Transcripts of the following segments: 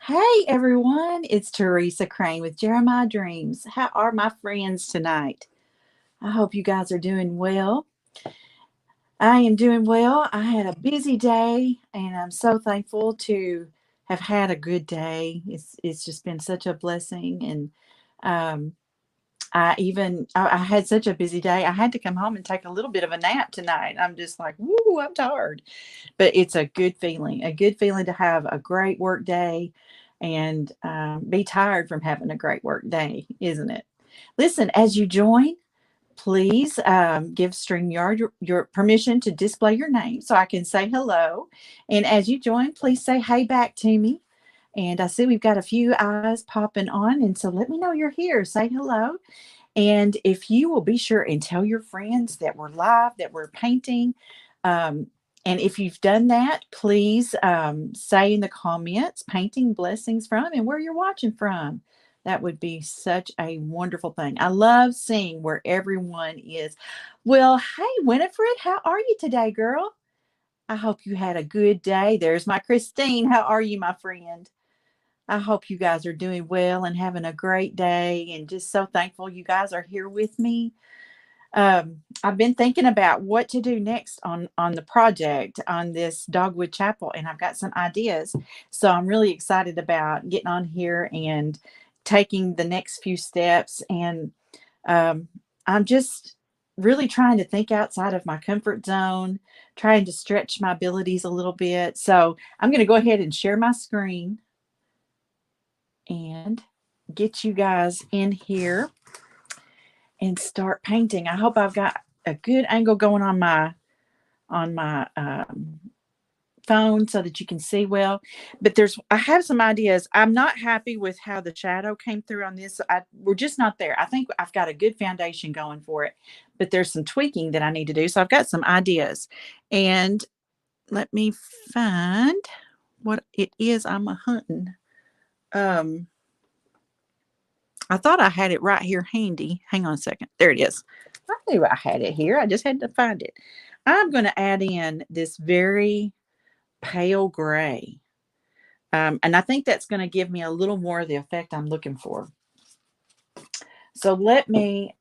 Hey everyone, it's Teresa Crane with Jeremiah Dreams. How are my friends tonight? I hope you guys are doing well. I am doing well. I had a busy day and I'm so thankful to have had a good day. It's just been such a blessing and um I had such a busy day. I had to come home and take a little bit of a nap tonight. I'm just like, woo, I'm tired. But it's a good feeling to have a great work day and be tired from having a great work day, isn't it? Listen, as you join, please give StreamYard your permission to display your name so I can say hello. And as you join, please say hey back to me. And I see we've got a few eyes popping on. And so let me know you're here. Say hello. And if you will be sure and tell your friends that we're live, that we're painting. Um, and if you've done that, please say in the comments, painting blessings from and where you're watching from. That would be such a wonderful thing. I love seeing where everyone is. Well, hey, Winifred, how are you today, girl? I hope you had a good day. There's my Christine. How are you, my friend? I hope you guys are doing well and having a great day and just so thankful you guys are here with me. I've been thinking about what to do next on the project on this Dogwood Chapel, and I've got some ideas. So I'm really excited about getting on here and taking the next few steps. And um, I'm just really trying to think outside of my comfort zone, trying to stretch my abilities a little bit. So I'm going to go ahead and share my screen and get you guys in here and start painting. I hope I've got a good angle going on my phone so that you can see well. But I have some ideas. I'm not happy with how the shadow came through on this. We're just not there. I think I've got a good foundation going for it, but there's some tweaking that I need to do. So I've got some ideas, and let me find what it is I'm a hunting. Um, I thought I had it right here handy. Hang on a second. There it is. I knew I had it here. I just had to find it. I'm going to add in this very pale gray. And I think that's going to give me a little more of the effect I'm looking for. So let me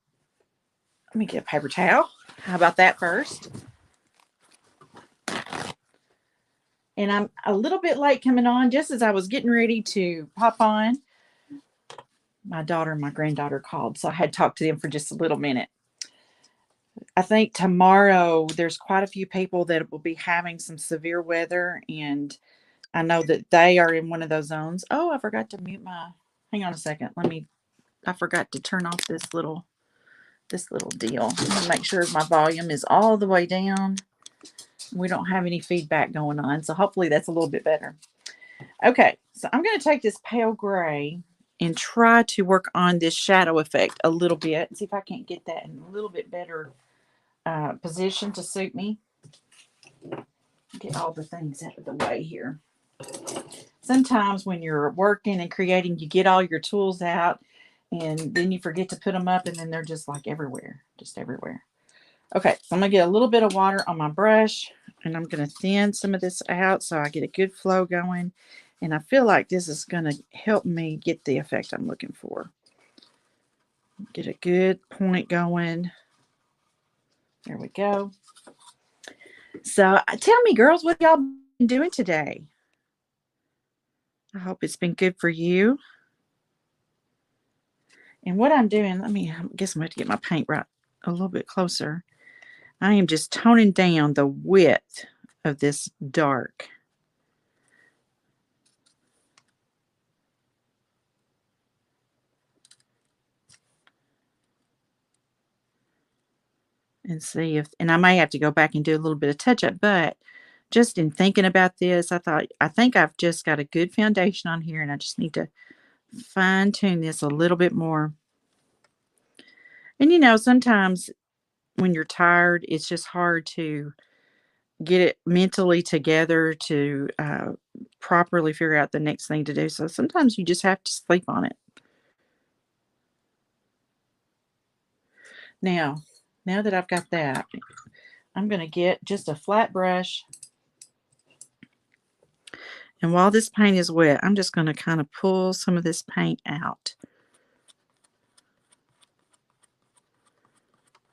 get a paper towel. How about that first? And I'm a little bit late coming on just as I was getting ready to pop on. My daughter and my granddaughter called, so I had talked to them for just a little minute. I think tomorrow there's quite a few people that will be having some severe weather, and I know that they are in one of those zones. Oh, I forgot to mute my. Hang on a second. I forgot to turn off this little deal. Let me make sure my volume is all the way down. We don't have any feedback going on, so hopefully that's a little bit better. Okay, so I'm going to take this pale gray and try to work on this shadow effect a little bit. See if I can't get that in a little bit better position to suit me. Get all the things out of the way here. Sometimes when you're working and creating, you get all your tools out and then you forget to put them up and then they're just like everywhere, just everywhere. Okay, so I'm going to get a little bit of water on my brush and I'm going to thin some of this out so I get a good flow going. And I feel like this is going to help me get the effect I'm looking for. Get a good point going. There we go. So tell me, girls, what y'all been doing today? I hope it's been good for you. And what I'm doing, I guess I'm going to get my paint right a little bit closer. I am just toning down the width of this dark. And see and I may have to go back and do a little bit of touch up, but just in thinking about this, I think I've just got a good foundation on here and I just need to fine tune this a little bit more. And sometimes when you're tired, it's just hard to get it mentally together to properly figure out the next thing to do. So sometimes you just have to sleep on it. Now that I've got that, I'm going to get just a flat brush And while this paint is wet, I'm just going to kind of pull some of this paint out.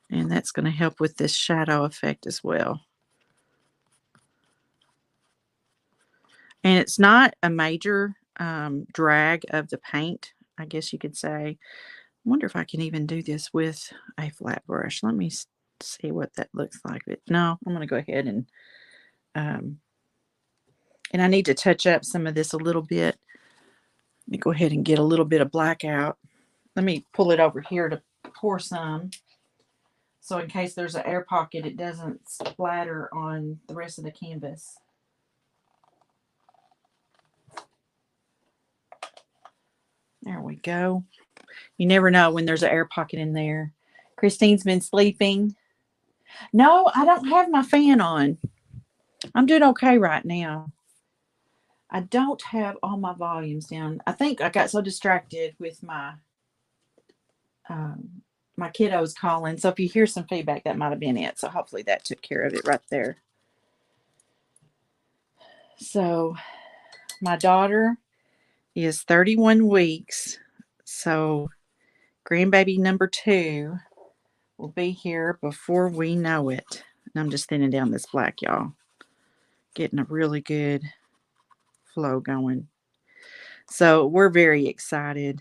And that's going to help with this shadow effect as well. And it's not a major drag of the paint, I guess you could say. I wonder if I can even do this with a flat brush. Let me see what that looks like. But no, I'm going to go ahead and I need to touch up some of this a little bit. Let me go ahead and get a little bit of black out. Let me pull it over here to pour some. So in case there's an air pocket, it doesn't splatter on the rest of the canvas. There we go. You never know when there's an air pocket in there. Christine's been sleeping. No, I don't have my fan on. I'm doing okay right now. I don't have all my volumes down. I think I got so distracted with my kiddos calling. So if you hear some feedback, that might have been it. So hopefully that took care of it right there. So my daughter is 31 weeks. So grandbaby number 2 will be here before we know it. And I'm just thinning down this black, y'all. Getting a really good flow going. So we're very excited.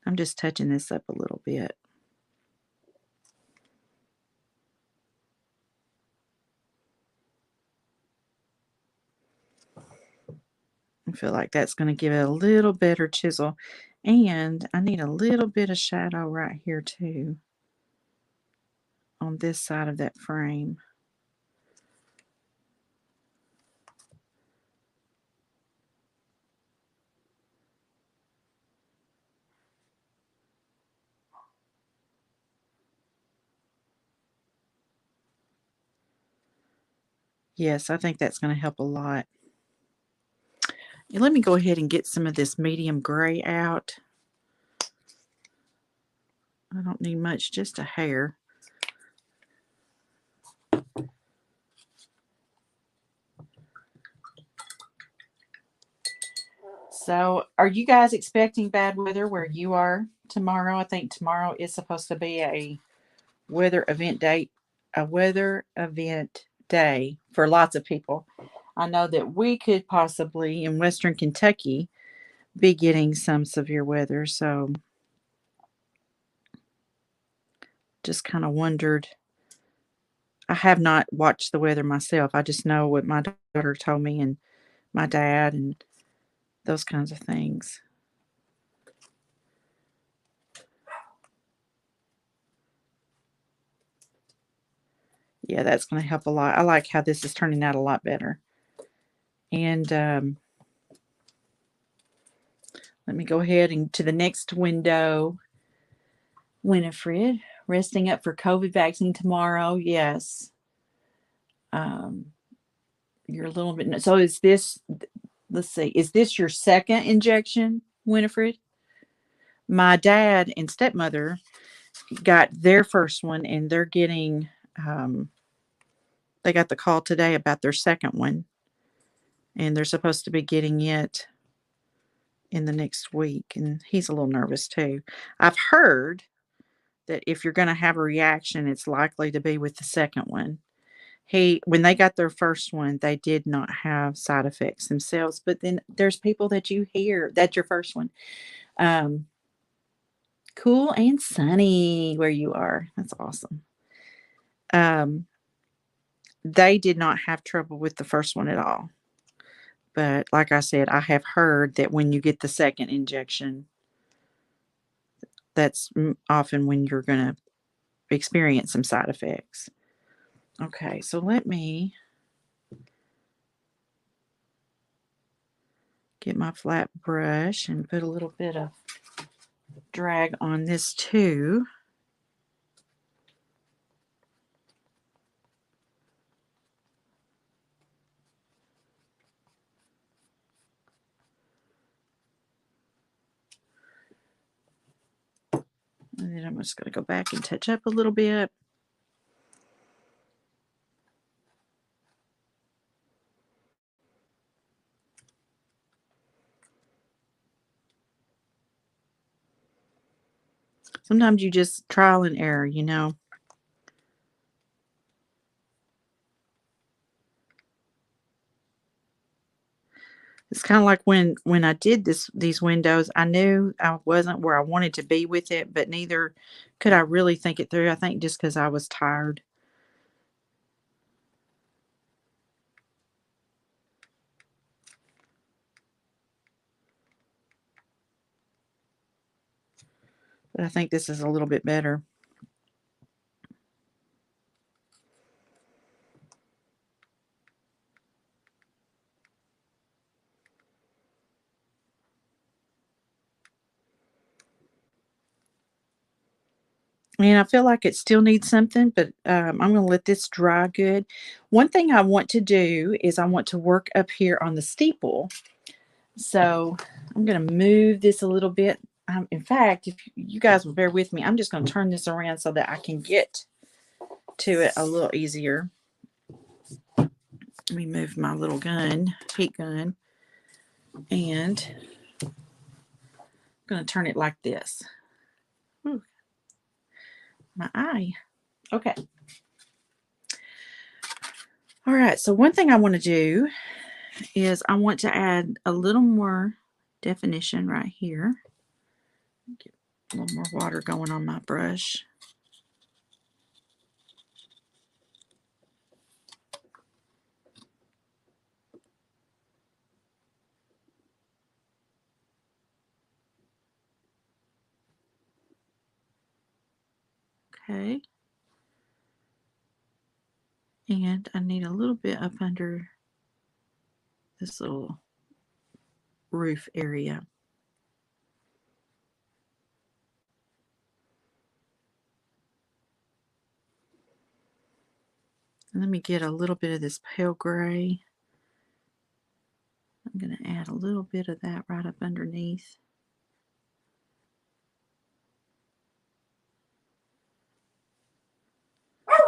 I'm just touching this up a little bit. I feel like that's going to give it a little better chisel. And I need a little bit of shadow right here too. On this side of that frame. Yes, I think that's going to help a lot. And let me go ahead and get some of this medium gray out. I don't need much, just a hair. So, are you guys expecting bad weather where you are tomorrow? I think tomorrow is supposed to be a weather event day for lots of people. I know that we could possibly in Western Kentucky be getting some severe weather, so just kind of wondered. I have not watched the weather myself. I just know what my daughter told me and my dad and those kinds of things. Yeah, that's going to help a lot. I like how this is turning out a lot better. And let me go ahead and to the next window. Winifred, resting up for COVID vaccine tomorrow. Yes. You're a little bit. So is this, let's see, is this your second injection, Winifred? My dad and stepmother got their first one and they're getting, they got the call today about their second one. And they're supposed to be getting it in the next week. And he's a little nervous too. I've heard that if you're going to have a reaction, it's likely to be with the second one. When they got their first one, they did not have side effects themselves. But then there's people that you hear, that's your first one. Cool and sunny where you are. That's awesome. They did not have trouble with the first one at all. But like I said, I have heard that when you get the second injection, that's often when you're going to experience some side effects. Okay, so let me get my flat brush and put a little bit of drag on this too. And then I'm just going to go back and touch up a little bit. Sometimes you just trial and error, you know. It's kind of like when I did these windows, I knew I wasn't where I wanted to be with it, but neither could I really think it through. I think just because I was tired. But I think this is a little bit better. And I feel like it still needs something, but I'm going to let this dry good. One thing I want to do is I want to work up here on the steeple. So I'm going to move this a little bit. In fact, if you guys will bear with me, I'm just going to turn this around so that I can get to it a little easier. Let me move my little gun, heat gun, and I'm going to turn it like this. Ooh, my eye. Okay. All right. So one thing I want to do is I want to add a little more definition right here. Get a little more water going on my brush. Okay. And I need a little bit up under this little roof area. And let me get a little bit of this pale gray. I'm going to add a little bit of that right up underneath.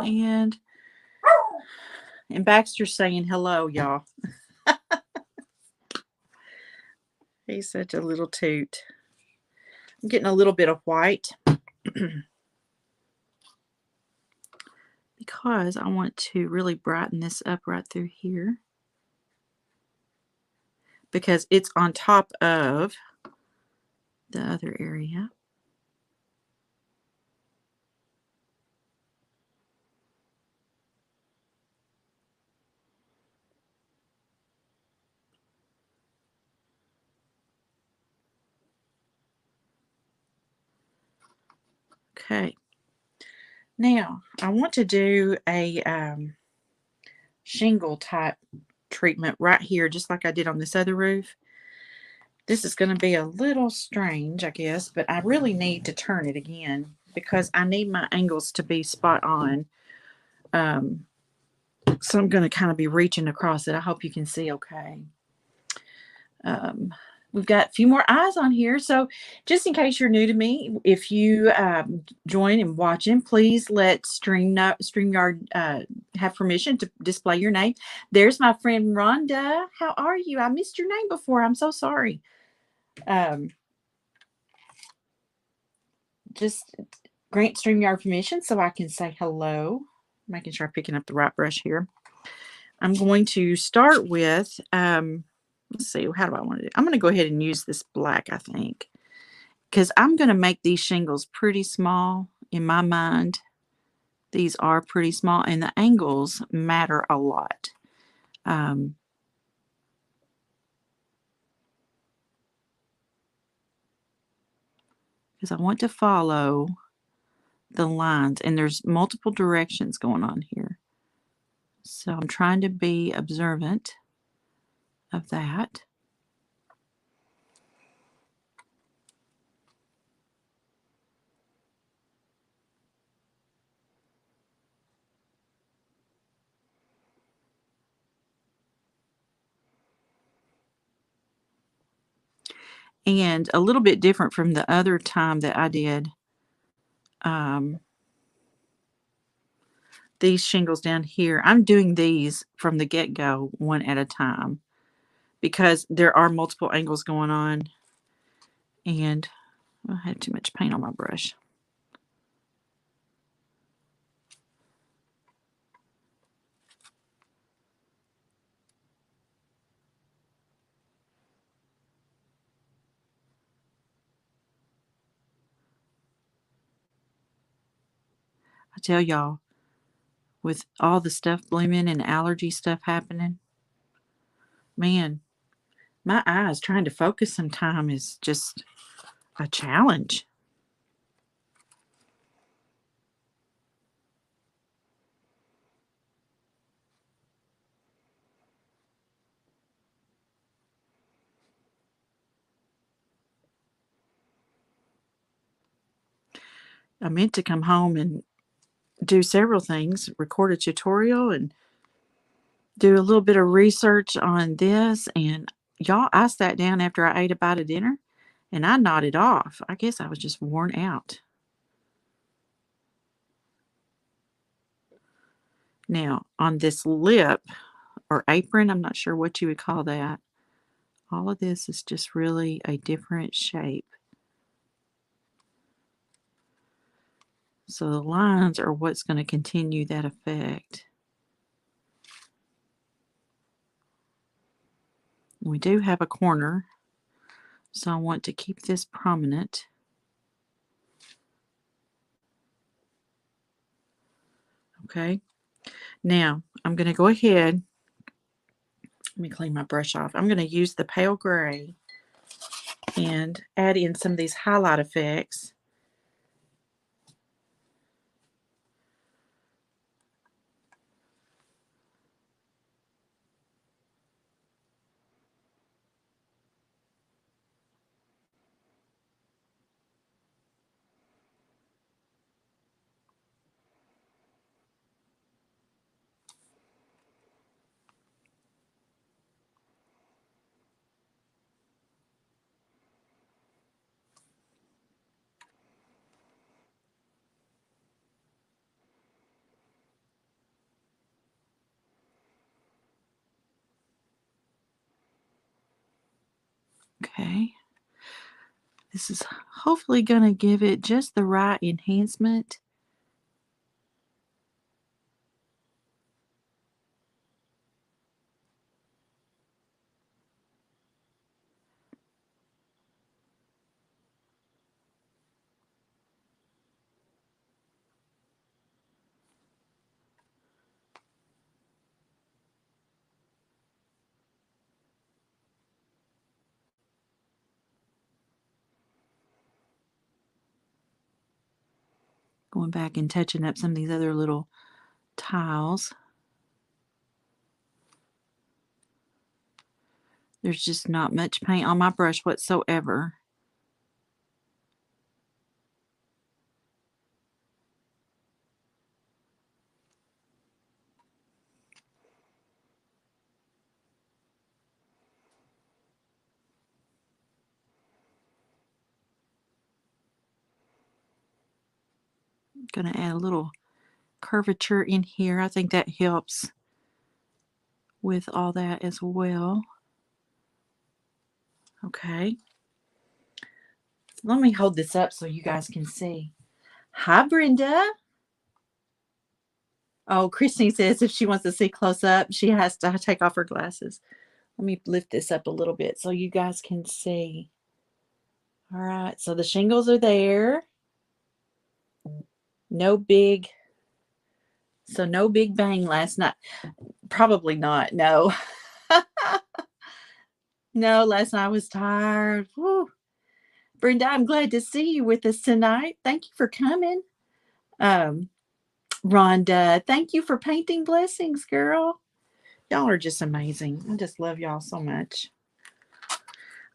And Baxter's saying hello, y'all. He's such a little toot. I'm getting a little bit of white because I want to really brighten this up right through here because it's on top of the other area. Okay. Now, I want to do a shingle type treatment right here, just like I did on this other roof. This is going to be a little strange, I guess, but I really need to turn it again because I need my angles to be spot on. So I'm going to kind of be reaching across it. I hope you can see okay. We've got a few more eyes on here. So just in case you're new to me, if you join and watching, please let StreamYard have permission to display your name. There's my friend Rhonda. How are you? I missed your name before. I'm so sorry. Just grant StreamYard permission so I can say hello. Making sure I'm picking up the right brush here. I'm going to start with let's see, how do I want to do? I'm going to go ahead and use this black, I think, because I'm going to make these shingles pretty small in my mind. These are pretty small, and the angles matter a lot. Because I want to follow the lines, and there's multiple directions going on here. So I'm trying to be observant of that. And a little bit different from the other time that I did these shingles down here. I'm doing these from the get-go one at a time because there are multiple angles going on, and I have too much paint on my brush. I tell y'all, with all the stuff blooming and allergy stuff happening, man, my eyes trying to focus sometime is just a challenge. I meant to come home and do several things, record a tutorial and do a little bit of research on this. And y'all, I sat down after I ate a bite of dinner and I nodded off. I guess I was just worn out. Now, on this lip or apron, I'm not sure what you would call that. All of this is just really a different shape. So the lines are what's going to continue that effect. We do have a corner, so I want to keep this prominent. Okay, now I'm going to go ahead. Let me clean my brush off. I'm going to use the pale gray and add in some of these highlight effects. Okay. This is hopefully going to give it just the right enhancement. Going back and touching up some of these other little tiles. There's just not much paint on my brush whatsoever. I'm going to add a little curvature in here. I think that helps with all that as well. Okay. Let me hold this up so you guys can see. Hi, Brenda. Oh, Christine says if she wants to see close up, she has to take off her glasses. Let me lift this up a little bit so you guys can see. All right, so the shingles are there. No big bang last night. Probably not. No. No, last night I was tired. Whew. Brenda, I'm glad to see you with us tonight. Thank you for coming. Um, Rhonda, thank you for painting blessings, girl. Y'all are just amazing. I just love y'all so much.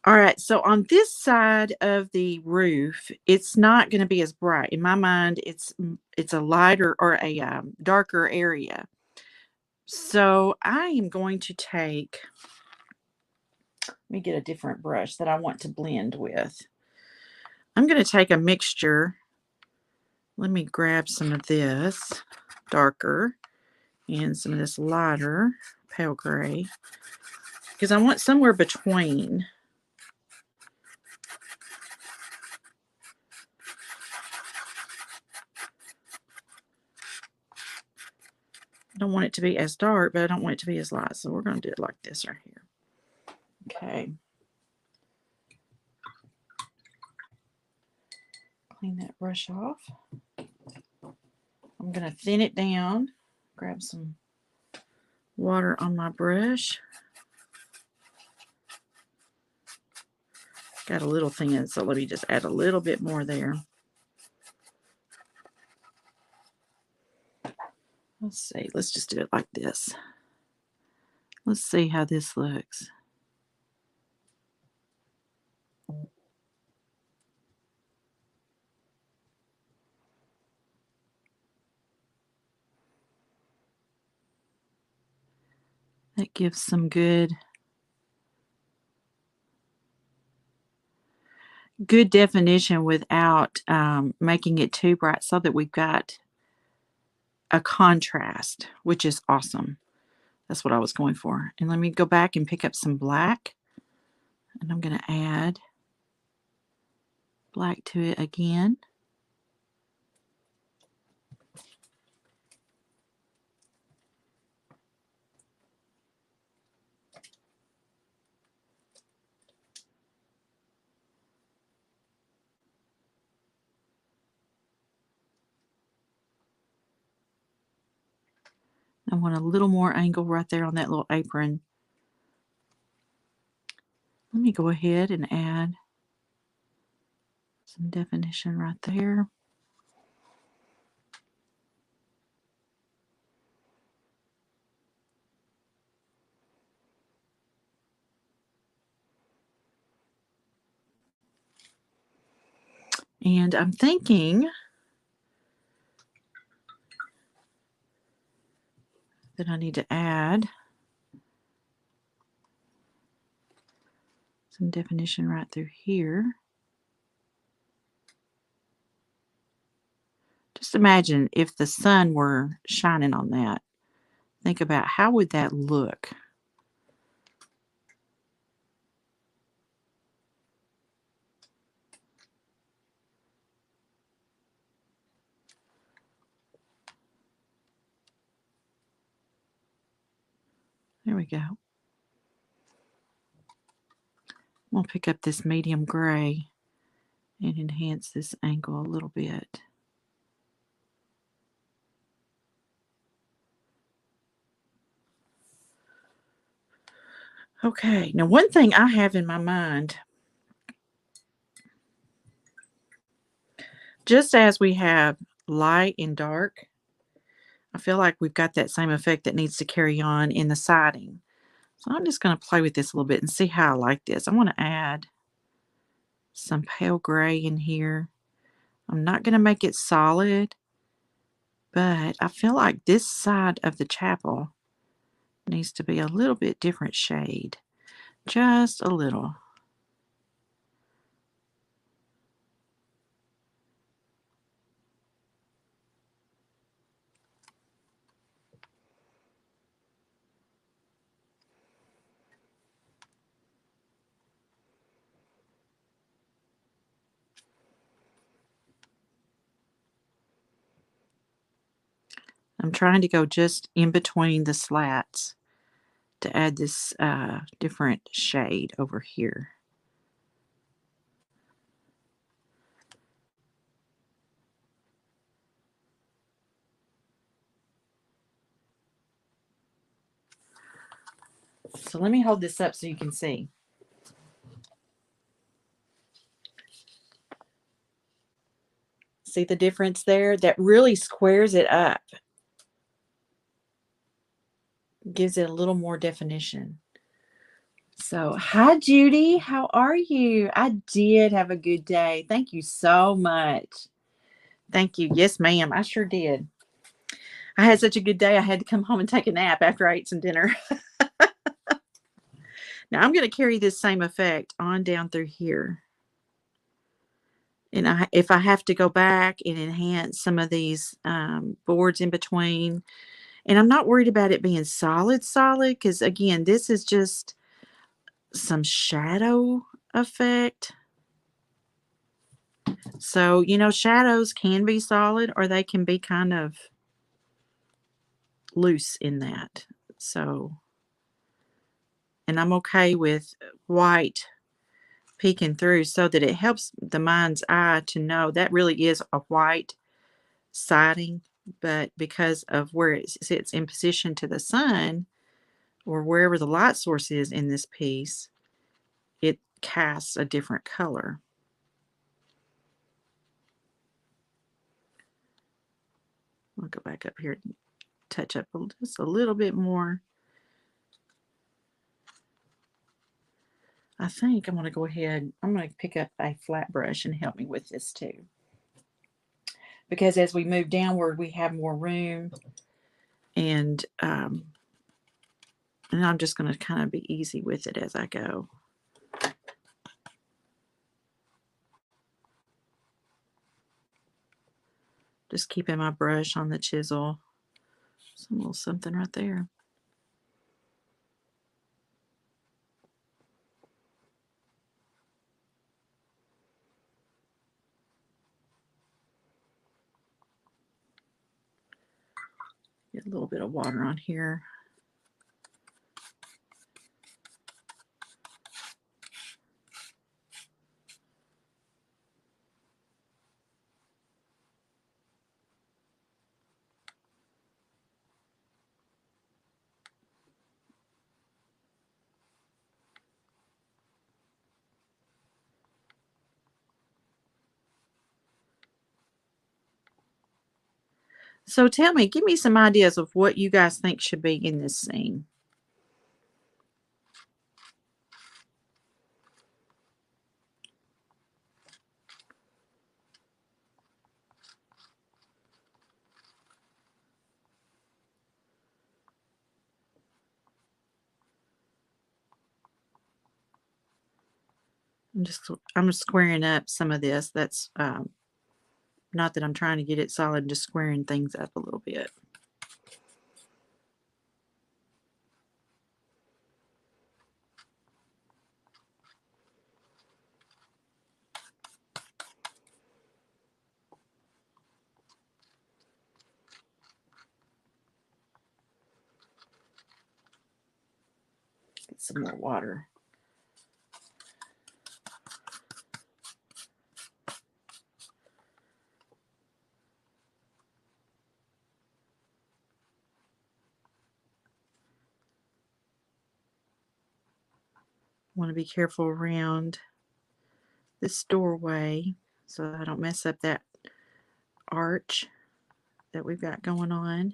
All right, so on this side of the roof, it's not going to be as bright. In my mind, it's a lighter or a darker area. So I am going to take, let me get a different brush that I want to blend with. I'm going to take a mixture. Let me grab some of this darker and some of this lighter pale gray because I want somewhere between. I don't want it to be as dark, but I don't want it to be as light. So we're going to do it like this right here. Okay. Clean that brush off. I'm going to thin it down. Grab some water on my brush. Got a little thin, so let me just add a little bit more there. Let's see. Let's just do it like this. Let's see how this looks. That gives some good definition without making it too bright, so that we've got a contrast, which is awesome. That's what I was going for. And let me go back and pick up some black, and I'm going to add black to it again. I want a little more angle right there on that little apron. Let me go ahead and add some definition right there. And I'm thinking that I need to add some definition right through here. Just imagine if the sun were shining on that. Think about how would that look? There we go. We'll pick up this medium gray and enhance this angle a little bit. Okay, now one thing I have in my mind, just as we have light and dark, I feel like we've got that same effect that needs to carry on in the siding. So I'm just going to play with this a little bit and see how I like this. I want to add some pale gray in here. I'm not going to make it solid, but I feel like this side of the chapel needs to be a little bit different shade. Just a little. I'm trying to go just in between the slats to add this different shade over here. So let me hold this up so you can see. See the difference there? That really squares it up. Gives it a little more definition. So, hi Judy, how are you? I did have a good day. Thank you so much. Thank you. Yes, ma'am. I sure did. I had such a good day. I had to come home and take a nap after I ate some dinner. Now I'm going to carry this same effect on down through here. And if I have to go back and enhance some of these boards in between, and I'm not worried about it being solid, because again, this is just some shadow effect. So, shadows can be solid or they can be kind of loose in that. So, and I'm okay with white peeking through so that it helps the mind's eye to know that really is a white siding but because of where it sits in position to the sun, or wherever the light source is in this piece, it casts a different color. I'll go back up here and touch up just a little bit more. I think I'm going to go ahead, I'm going to pick up a flat brush and help me with this too. Because as we move downward, we have more room, and I'm just going to kind of be easy with it as I go. Just keeping my brush on the chisel. Some little something right there. Get a little bit of water on here. So tell me, give me some ideas of what you guys think should be in this scene. I'm squaring up some of this. That's not that I'm trying to get it solid, just squaring things up a little bit. Get some more water. Want to be careful around this doorway so I don't mess up that arch that we've got going on.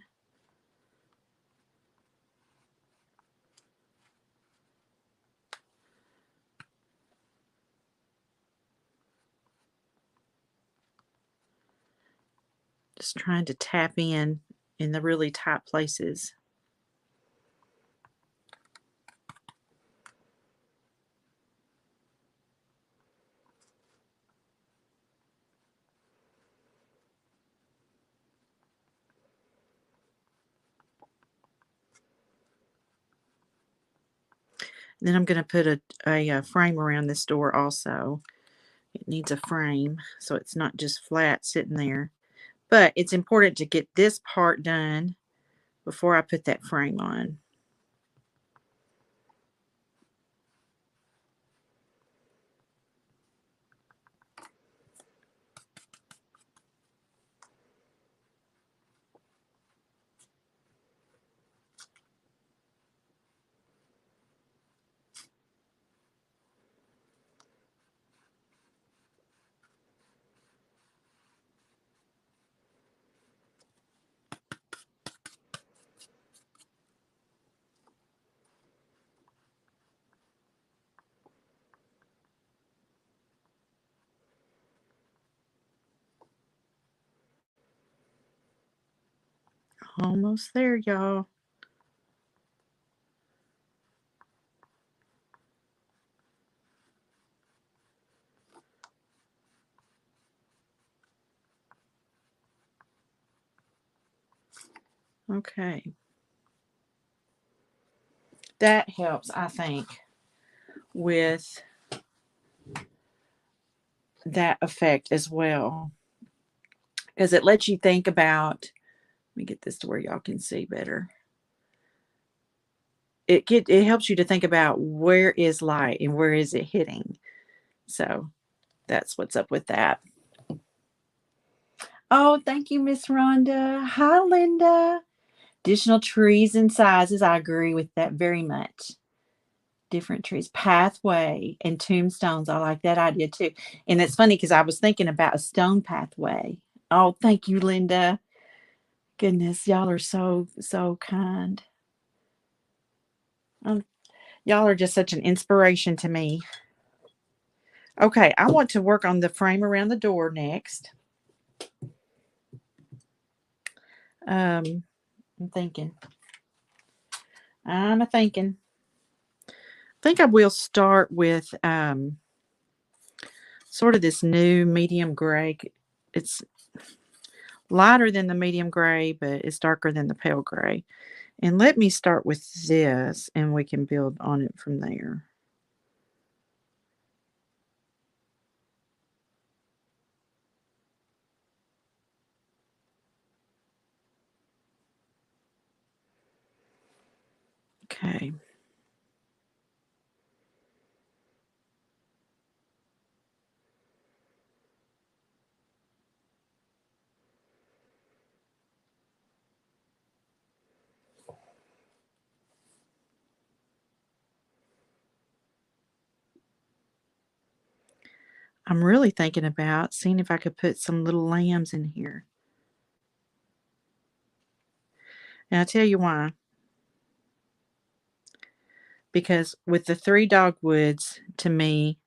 Just trying to tap in the really tight places. Then I'm going to put a frame around this door also. It needs a frame, so it's not just flat sitting there. But it's important to get this part done before I put that frame on. Almost there, y'all. Okay. That helps, I think, with that effect as well. Because it lets you think about, let me get this to where y'all can see better. It helps you to think about where is light and where is it hitting. So that's what's up with that. Oh, thank you, Miss Rhonda. Hi, Linda. Additional trees and sizes. I agree with that very much. Different trees. Pathway and tombstones. I like that idea too. And it's funny because I was thinking about a stone pathway. Oh, thank you, Linda. Goodness, y'all are so kind. Um, y'all are just such an inspiration to me. Okay, I want to work on the frame around the door next. I'm thinking. I'm a thinking. I think I will start with sort of this new medium gray. It's lighter than the medium gray, but it's darker than the pale gray. And let me start with this, and we can build on it from there. Okay. I'm really thinking about seeing if I could put some little lambs in here. And I'll tell you why. Because with the three dogwoods, to me,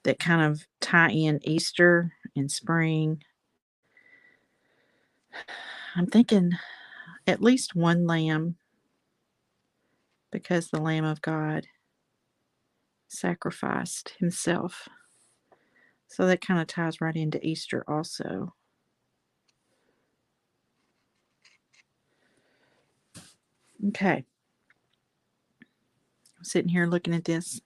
that kind of tie in Easter and spring, I'm thinking at least one lamb because the Lamb of God sacrificed himself. So that kind of ties right into Easter also. Okay. I'm sitting here looking at this,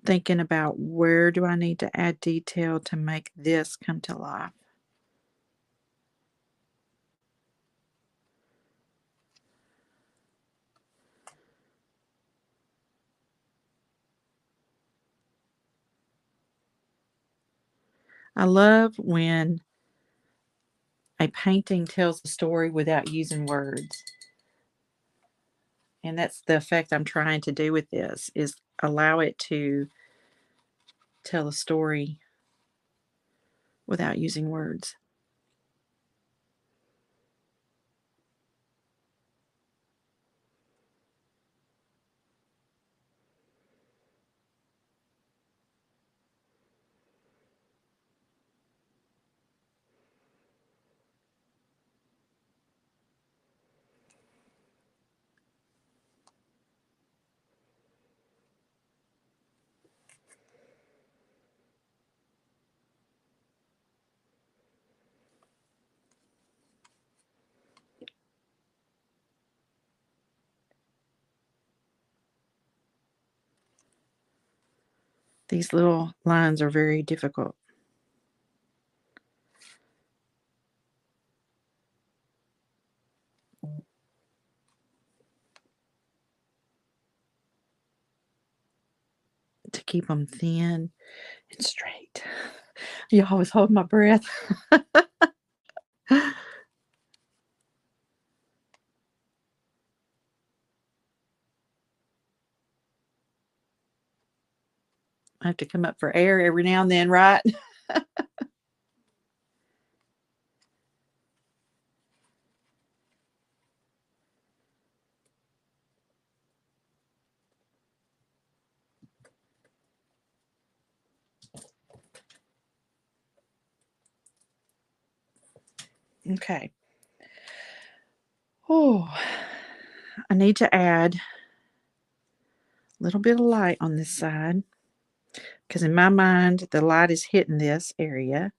thinking about where do I need to add detail to make this come to life. I love when a painting tells a story without using words. And that's the effect I'm trying to do with this is allow it to tell a story without using words. These little lines are very difficult. To keep them thin and straight. You always hold my breath. I have to come up for air every now and then, right? Okay. Oh, I need to add a little bit of light on this side because in my mind, the light is hitting this area.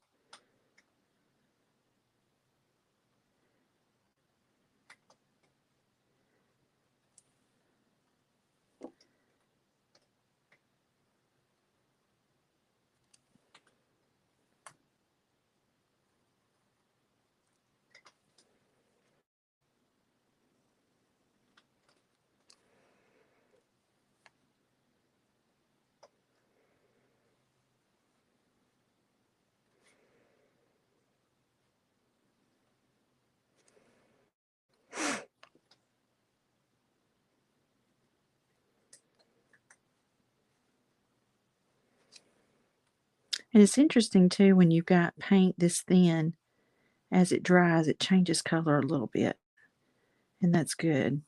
And it's interesting too when you've got paint this thin, as it dries, it changes color a little bit, and that's good.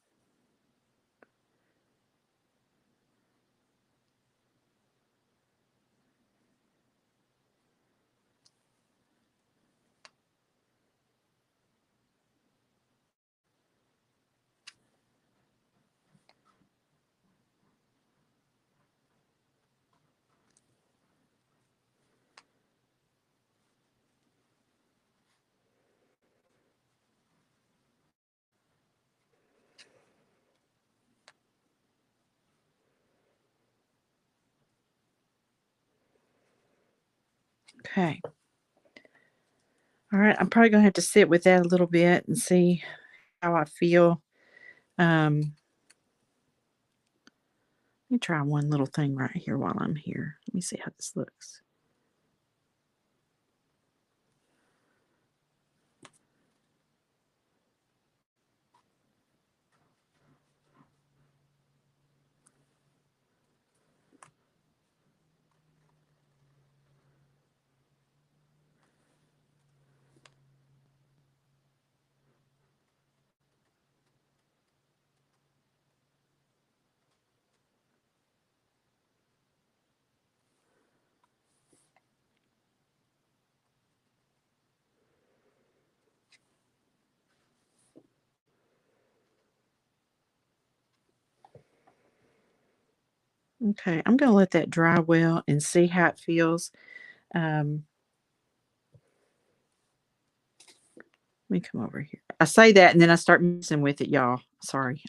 Okay. All right, I'm probably gonna have to sit with that a little bit and see how I feel. Um, Let me try one little thing right here while I'm here. Let me see how this looks. Okay, I'm gonna let that dry well and see how it feels. Um, Let me come over here. I say that and then I start messing with it, y'all. Sorry.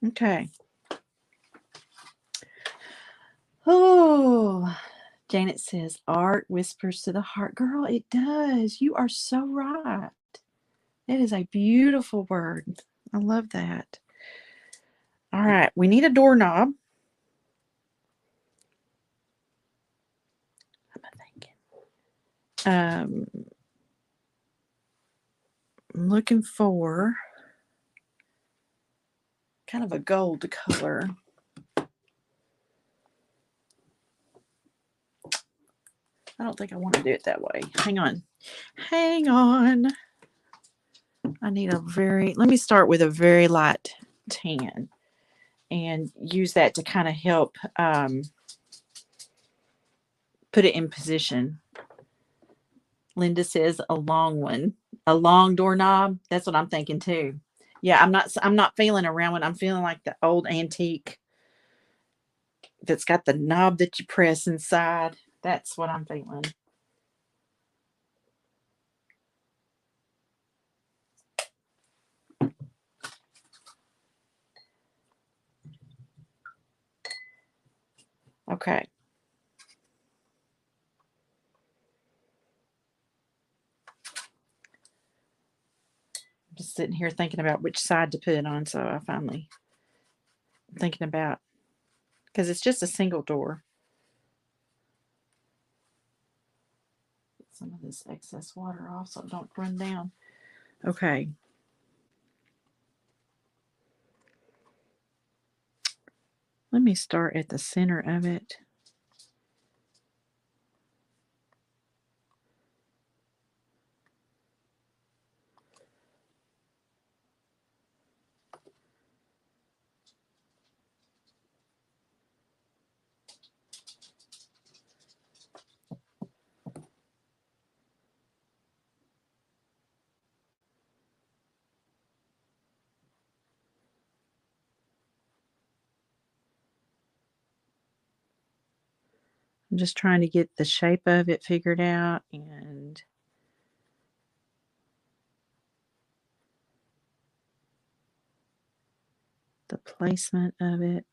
Okay. Oh, Janet says, art whispers to the heart. Girl, it does. You are so right. It is a beautiful word. I love that. All right, we need a doorknob. What am I thinking? I'm looking for kind of a gold color. I don't think I want to do it that way. Hang on. Hang on. I need let me start with a very light tan and use that to kind of help put it in position. Linda says a long one, a long doorknob. That's what I'm thinking too. Yeah, I'm not feeling a round one. I'm feeling like the old antique that's got the knob that you press inside. That's what I'm feeling. Okay. I'm just sitting here thinking about which side to put it on. So I finally thinking about because it's just a single door. Get some of this excess water off so it don't run down. Okay. Let me start at the center of it. I'm just trying to get the shape of it figured out and the placement of it.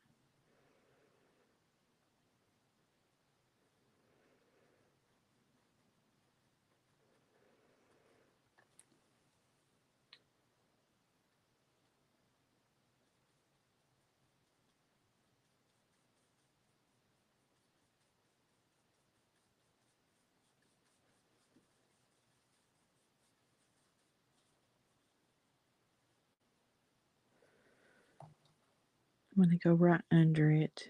I'm going to go right under it.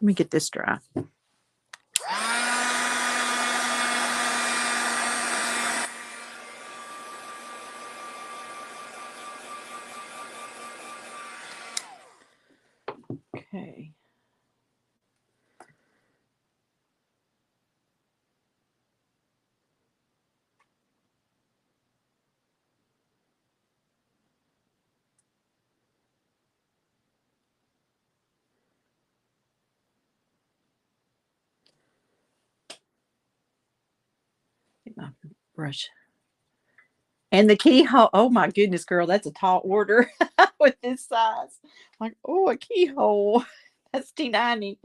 Let me get this dry. Okay. Get my brush. And the keyhole. Oh my goodness, girl, that's a tall order with this size. Like, oh, a keyhole. That's T90.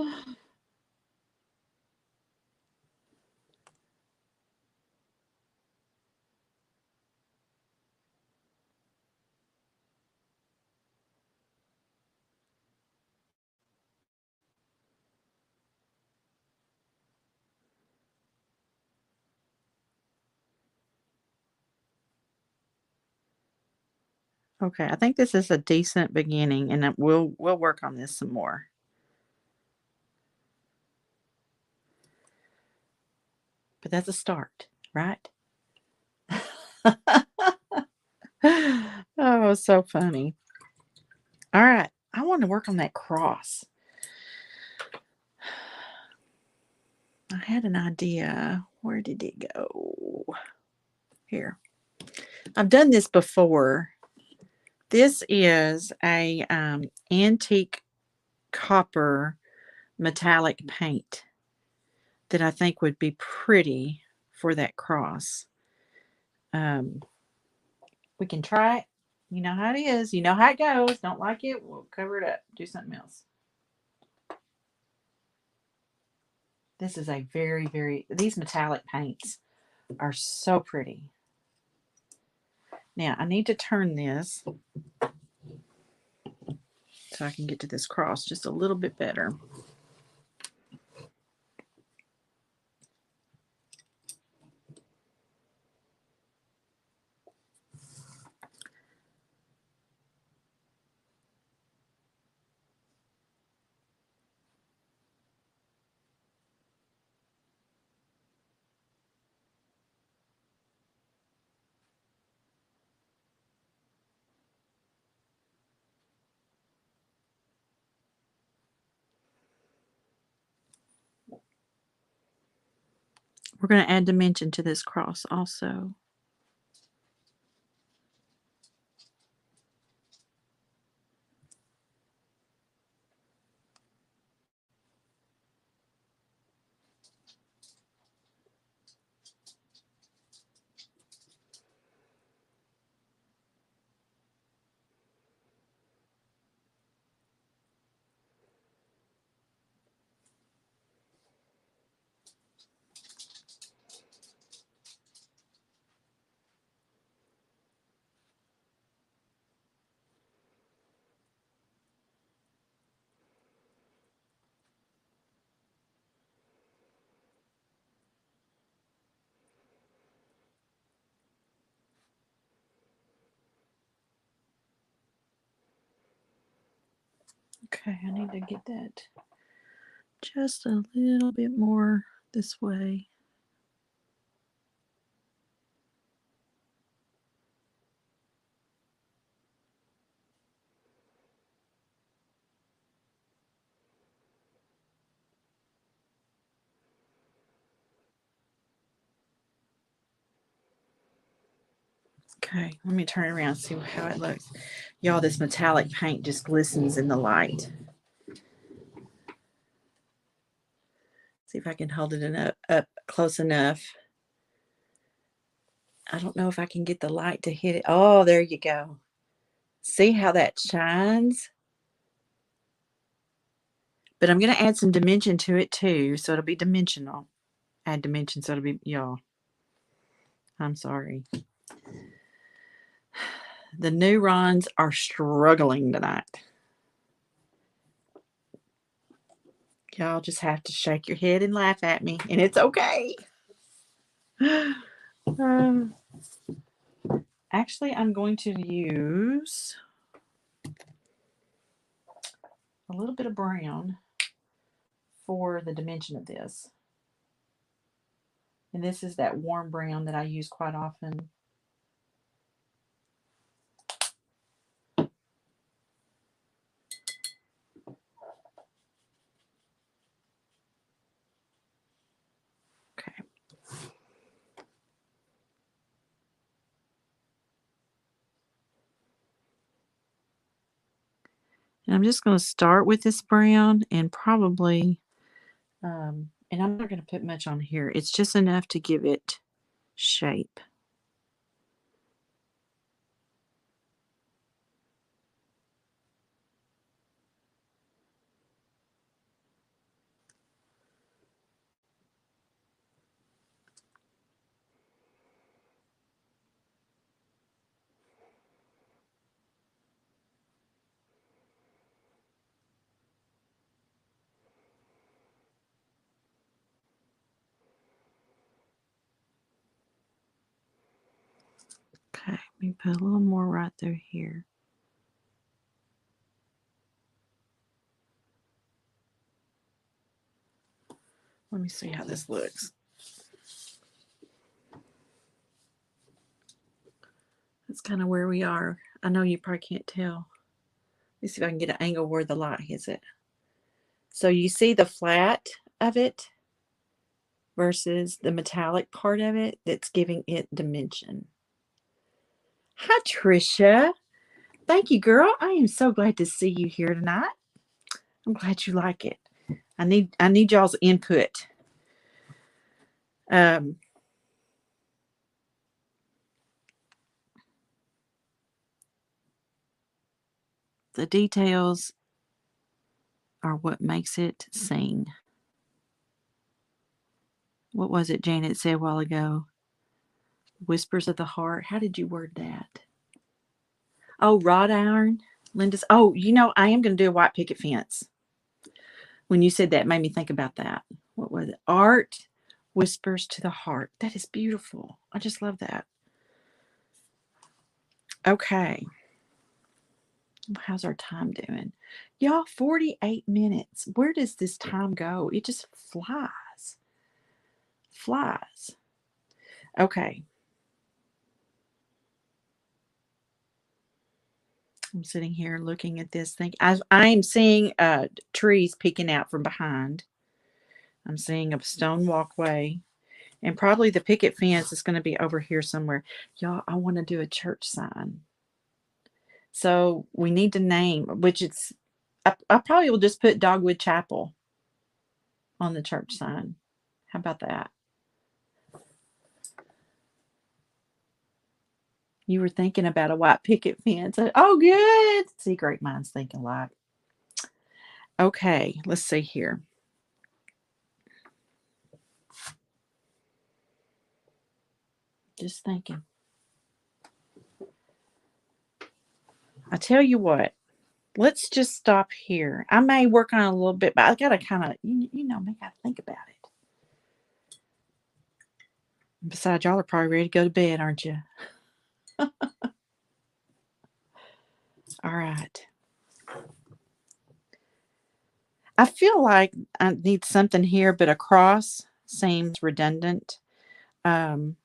Okay, I think this is a decent beginning, and we'll work on this some more. But that's a start, right? Oh, so funny. All right, I want to work on that cross. I had an idea. Where did it go? Here. I've done this before. This is a antique copper metallic paint that I think would be pretty for that cross. We can try it. You know how it is. You know how it goes. Don't like it, we'll cover it up. Do something else. This is a very, very, these metallic paints are so pretty. Now, I need to turn this so I can get to this cross just a little bit better. We're going to add dimension to this cross also. Okay, I need to get that just a little bit more this way. Okay, let me turn it around and see how it looks. Y'all, this metallic paint just glistens in the light. See if I can hold it up close enough. I don't know if I can get the light to hit it. Oh, there you go. See how that shines? But I'm going to add some dimension to it too, so it'll be dimensional. Add dimension, so it'll be, y'all. I'm sorry. The neurons are struggling tonight. Y'all just have to shake your head and laugh at me, and it's okay. Um, actually, I'm going to use a little bit of brown for the dimension of this. And this is that warm brown that I use quite often. Okay. And I'm just going to start with this brown and probably, and I'm not going to put much on here. It's just enough to give it shape. Okay, let me put a little more right through here. Let me see how this looks. That's kind of where we are. I know you probably can't tell. Let me see if I can get an angle where the light hits it. So you see the flat of it versus the metallic part of it that's giving it dimension. Hi, Trisha. Thank you, girl. I am so glad to see you here tonight. I'm glad you like it. I need y'all's input. Um, the details are what makes it sing. What was it Janet said a while ago? Whispers of the heart. How did you word that? Oh, wrought iron. Linda's. Oh, I am going to do a white picket fence. When you said that, it made me think about that. What was it? Art whispers to the heart. That is beautiful. I just love that. Okay. How's our time doing? Y'all, 48 minutes. Where does this time go? It just flies. Flies. Okay. I'm sitting here looking at this thing. I'm seeing trees peeking out from behind. I'm seeing a stone walkway. And probably the picket fence is going to be over here somewhere. Y'all, I want to do a church sign. So we need to name, which I probably will just put Dogwood Chapel on the church sign. How about that? You were thinking about a white picket fence. Oh, good. See, great minds think alike. Okay, let's see here. Just thinking. I tell you what, let's just stop here. I may work on it a little bit, but I got to kind of, me, got to think about it. Besides, y'all are probably ready to go to bed, aren't you? All right. I feel like I need something here, but a cross seems redundant. Um,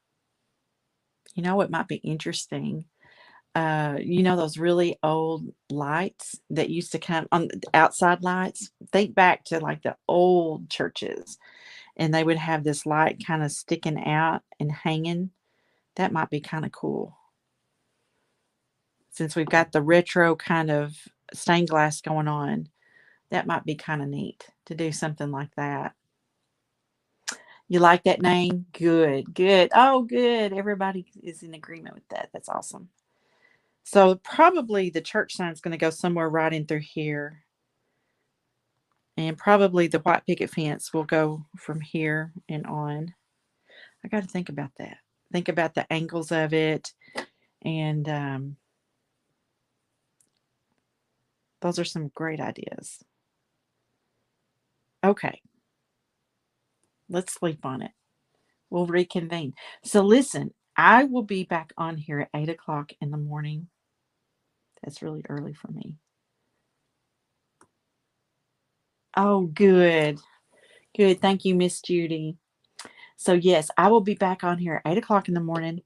it might be interesting. Those really old lights that used to come on the outside lights? Think back to like the old churches, and they would have this light kind of sticking out and hanging. That might be kind of cool. Since we've got the retro kind of stained glass going on, that might be kind of neat to do something like that. You like that name? Good, good. Oh, good. Everybody is in agreement with that. That's awesome. So probably the church sign is going to go somewhere right in through here. And probably the white picket fence will go from here and on. I got to think about that. Think about the angles of it. And those are some great ideas. Okay, let's sleep on it. We'll reconvene. So listen, I will be back on here at 8 o'clock in the morning. That's really early for me. Oh, good. Good. Thank you, Miss Judy. So yes, I will be back on here at 8 o'clock in the morning,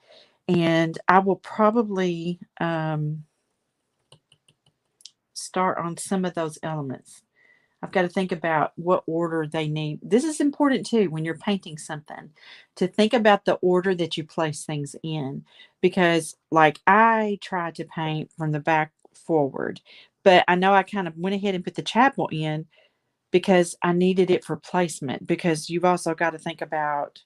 and I will probably start on some of those elements. I've got to think about what order they need. This is important too when you're painting something, to think about the order that you place things in. Because, like, I tried to paint from the back forward, but I know I kind of went ahead and put the chapel in because I needed it for placement. Because you've also got to think about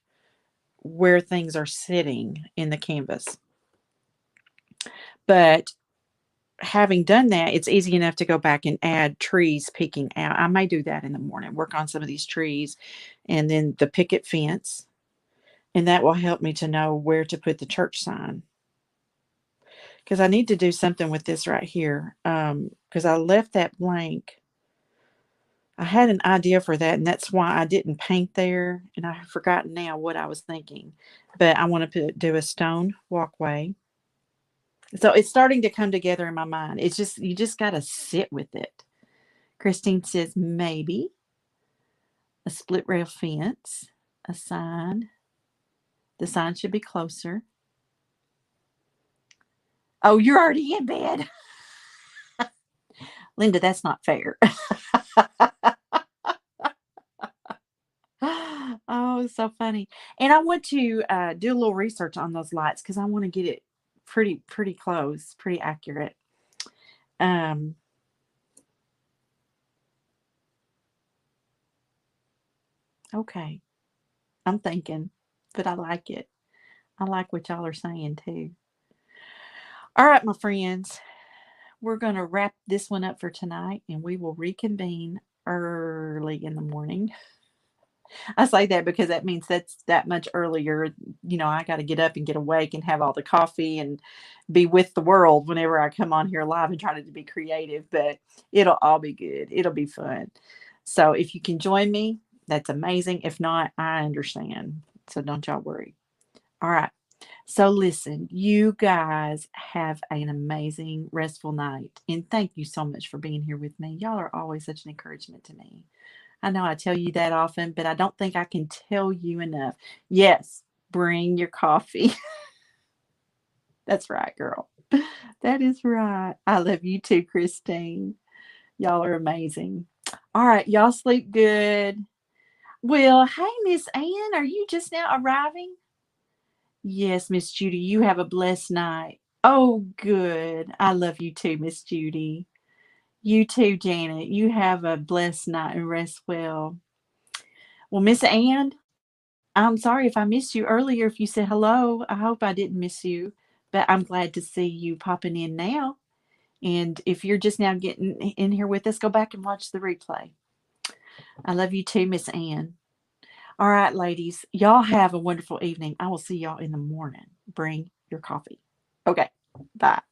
where things are sitting in the canvas. But having done that, it's easy enough to go back and add trees peeking out. I may do that in the morning, work on some of these trees and then the picket fence. And that will help me to know where to put the church sign. Because I need to do something with this right here. Because I left that blank. I had an idea for that, and that's why I didn't paint there. And I have forgotten now what I was thinking. But I want to do a stone walkway. So it's starting to come together in my mind. It's just, you just got to sit with it. Christine says maybe a split rail fence, a sign. The sign should be closer. Oh, you're already in bed. Linda, that's not fair. Oh, so funny. And I want to do a little research on those lights because I want to get it pretty close, pretty accurate. Um, okay. I'm thinking, but I like it. I like what y'all are saying too. All right, my friends, we're going to wrap this one up for tonight and we will reconvene early in the morning. I say that because that means that's that much earlier. I got to get up and get awake and have all the coffee and be with the world whenever I come on here live and try to be creative, but it'll all be good. It'll be fun. So if you can join me, that's amazing. If not, I understand. So don't y'all worry. All right. So listen, you guys have an amazing, restful night. And thank you so much for being here with me. Y'all are always such an encouragement to me. I know I tell you that often, but I don't think I can tell you enough. Yes, bring your coffee. That's right, girl. That is right. I love you too, Christine. Y'all are amazing. All right, y'all sleep good. Well, hey, Miss Ann, are you just now arriving? Yes, Miss Judy, you have a blessed night. Oh, good. I love you too, Miss Judy. You too, Janet. You have a blessed night and rest well. Well, Miss Ann, I'm sorry if I missed you earlier. If you said hello, I hope I didn't miss you, but I'm glad to see you popping in now. And if you're just now getting in here with us, go back and watch the replay. I love you too, Miss Ann. All right, ladies, y'all have a wonderful evening. I will see y'all in the morning. Bring your coffee. Okay, bye.